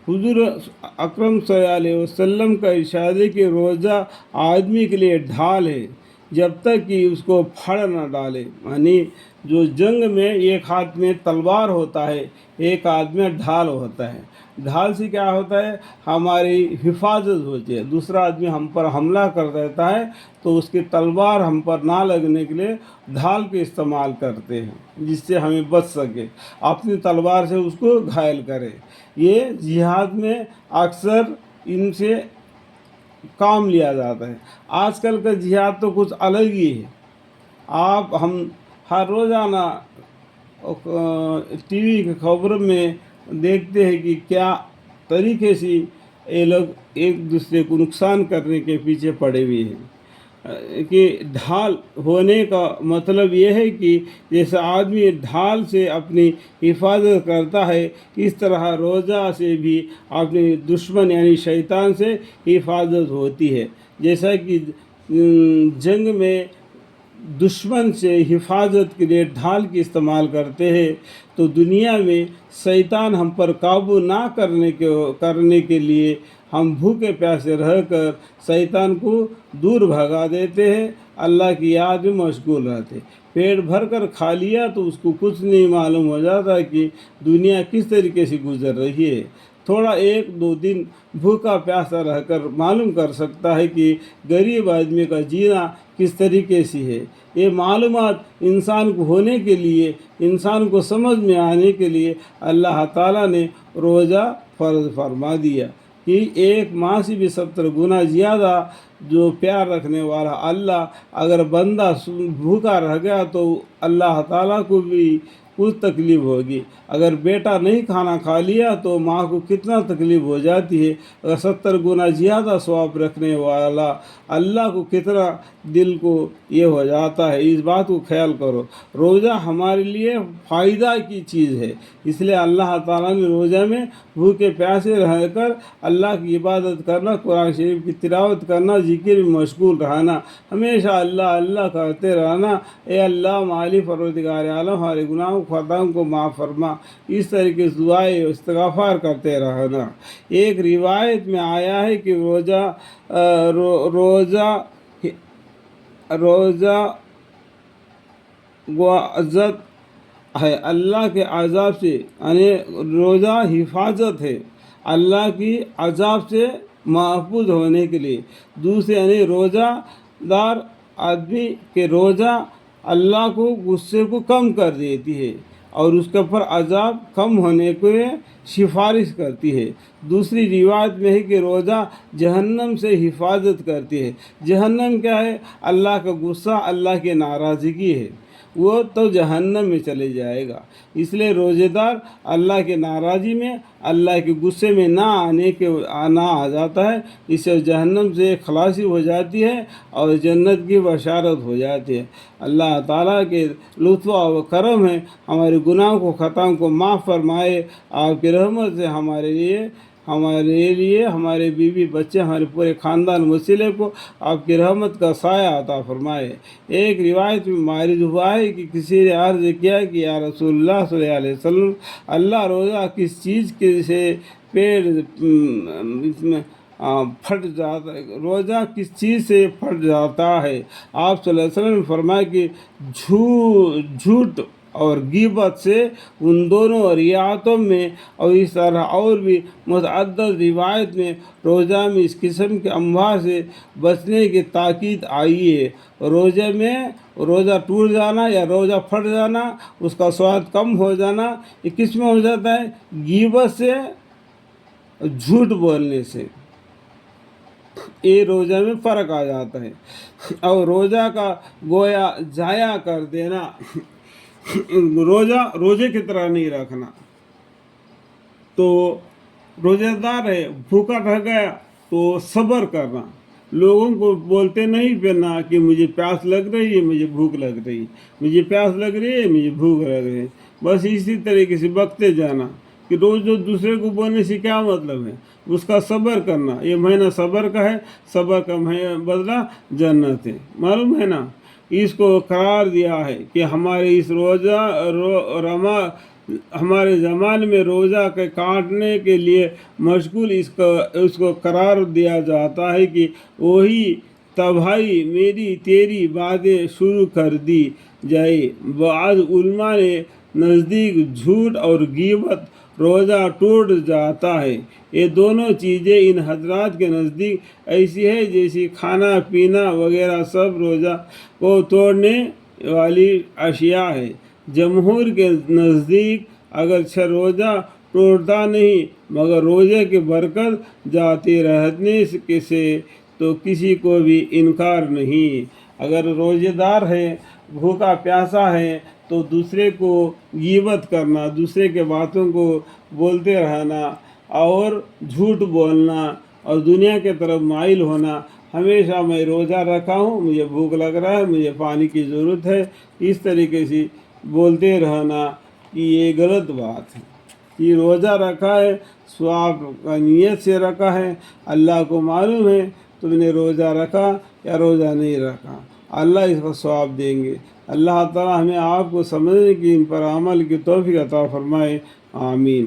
हुजूर अकरम सल्लल्लाहु अलैहि वसल्लम का इरशाद है कि रोज़ा आदमी के लिए ढाल है जब तक कि उसको फड़ न डाले। यानी जो जंग में एक हाथ में तलवार होता है, एक हाथ में ढाल होता है। ढाल से क्या होता है, हमारी हिफाजत होती है। दूसरा आदमी हम पर हमला कर देता है तो उसकी तलवार हम पर ना लगने के लिए ढाल के इस्तेमाल करते हैं, जिससे हमें बच सके, अपनी तलवार से उसको घायल करे। ये जिहाद में अक्सर इनसे काम लिया जाता है। आजकल का जिहाद तो कुछ अलग ही है। हम हर रोज़ाना टीवी की खबरों में देखते हैं कि क्या तरीके से ये लोग एक दूसरे को नुकसान करने के पीछे पड़े हुए हैं। कि ढाल होने का मतलब ये है कि जैसे आदमी ढाल से अपनी हिफाजत करता है, इस तरह रोज़ा से भी अपने दुश्मन यानी शैतान से हिफाजत होती है। जैसा कि जंग में दुश्मन से हिफाजत के लिए ढाल की इस्तेमाल करते हैं, तो दुनिया में शैतान हम पर काबू ना करने के लिए हम भूखे प्यासे रहकर शैतान को दूर भगा देते हैं, अल्लाह की याद में मशगूल रहते। पेट भर कर खा लिया तो उसको कुछ नहीं मालूम हो जाता कि दुनिया किस तरीके से गुजर रही है। थोड़ा एक दो दिन भूखा प्यासा रहकर मालूम कर सकता है कि गरीब आदमी का जीना किस तरीके से है। ये मालूमात इंसान को होने के लिए, इंसान को समझ में आने के लिए अल्लाह ताला ने रोज़ा फ़र्ज़ फरमा दिया कि एक माह से भी 70 गुना ज़्यादा जो प्यार रखने वाला अल्लाह, अगर बंदा भूखा रह गया तो अल्लाह ताला को भी कुछ तकलीफ़ होगी। अगर बेटा नहीं खाना खा लिया तो माँ को कितना तकलीफ़ हो जाती है। अगर 70 गुना ज़्यादा सवाब रखने वाला अल्लाह को कितना दिल को ये हो जाता है। इस बात को ख्याल करो। रोज़ा हमारे लिए फ़ायदा की चीज़ है, इसलिए अल्लाह ताला ने रोज़ा में भूखे प्यासे रहकर अल्लाह की इबादत करना, कुरान शरीफ की तिलावत करना, ज़िक्र में मशगूल रहना, हमेशा अल्लाह अल्लाह करते रहना। ए अल्लाह मालिक परवरदिगार आलम हमारे गुनाहों खताओं को माफ़ फरमा, इस तरीके से दुआएं इस्तिग़फ़ार करते रहना। एक रिवायत में आया है कि रोज़ा गुआज़त है अल्लाह के अज़ाब से, यानी रोज़ा हिफाजत है अल्लाह की अज़ाब से महफूज होने के लिए। दूसरे यानी रोज़ादार आदमी के रोज़ा अल्लाह को गुस्से को कम कर देती है और उसके ऊपर अज़ाब कम होने को सिफारिश करती है। दूसरी रिवायत में है कि रोज़ा जहन्नम से हिफाजत करती है। जहन्नम क्या है, अल्लाह का गुस्सा, अल्लाह की नाराज़गी है, वो तो जहन्नम में चले जाएगा। इसलिए रोज़ेदार अल्लाह के नाराज़गी में, अल्लाह के गुस्से में ना आ जाता है। इससे जहन्नम से खलासी हो जाती है और जन्नत की बशारत हो जाती है। अल्लाह ताला के लुत्फ़ और करम है, हमारे गुनाहों को खताओं को माफ़ फरमाए। आपकी रहमत से हमारे लिए हमारे बीवी बच्चे, हमारे पूरे ख़ानदान वसीले को आपकी रहमत का साया अता फरमाए। एक रिवायत में मारिज हुआ है कि किसी ने अर्ज़ किया कि या रसूलुल्लाह सल्लल्लाहु अलैहि वसल्लम, अल्लाह रोज़ा किस चीज़ के से पेड़ इसमें फट जाता है, रोज़ा किस चीज़ से फट जाता है। आप सल्लल्लाहु अलैहि वसल्लम ने फरमाया कि झूठ और ग़ीबत से, उन दोनों रियातों में और इस तरह और भी मुतअद्दिद रिवायत में रोज़ा में इस किस्म के अमवार से बचने की ताकीद आई है। रोज़े में रोज़ा टूट जाना या रोज़ा फट जाना, उसका स्वाद कम हो जाना, ये किस में हो जाता है, ग़ीबत से, झूठ बोलने से। ये रोज़ा में फ़र्क आ जाता है। और रोज़ा का गोया जाया कर देना, रोज़े की तरह नहीं रखना। तो रोज़ेदार है, भूखा रह गया तो सब्र करना। लोगों को बोलते नहीं फिरना कि मुझे प्यास लग रही है, मुझे भूख लग रही है, मुझे प्यास लग रही है, मुझे भूख लग रही है। बस इसी तरीके से बकते जाना कि रोज़ जो दूसरे को बोलने से क्या मतलब है। उसका सब्र करना, ये महीना सब्र का है, सब्र का बदला जन्नत है, मालूम है ना। इसको करार दिया है कि हमारे इस ہمارے زمانے میں روزہ کے کاٹنے کے لیے مشغول اس کو قرار دیا جاتا ہے کہ وہی تباہی میری تیری باتیں شروع کر دی جائے۔ بعض علماء نے نزدیک جھوٹ اور غیبت روزہ ٹوٹ جاتا ہے۔ یہ دونوں چیزیں ان حضرات کے نزدیک ایسی ہے جیسے کھانا پینا وغیرہ سب روزہ کو توڑنے والی اشیاء ہے۔ جمہور کے نزدیک اگرچہ روزہ ٹوٹتا نہیں مگر روزے کی برکت جاتی رہنے سے تو کسی کو بھی انکار نہیں۔ اگر روزے دار ہے، بھوکا پیاسا ہے تو دوسرے کو غیبت کرنا، دوسرے کے باتوں کو بولتے رہنا اور جھوٹ بولنا اور دنیا کے طرف مائل ہونا، ہمیشہ میں روزہ رکھا ہوں، مجھے بھوک لگ رہا ہے، مجھے پانی کی ضرورت ہے، اس طریقے سے بولتے رہنا کہ یہ غلط بات ہے۔ یہ روزہ رکھا ہے ثواب کا نیت سے رکھا ہے، اللہ کو معلوم ہے تم نے روزہ رکھا یا روزہ نہیں رکھا، اللہ اس کا ثواب دیں گے۔ اللہ تعالی ہمیں آپ کو سمجھنے کی، ان پر عمل کی توفیق عطا فرمائے، آمین۔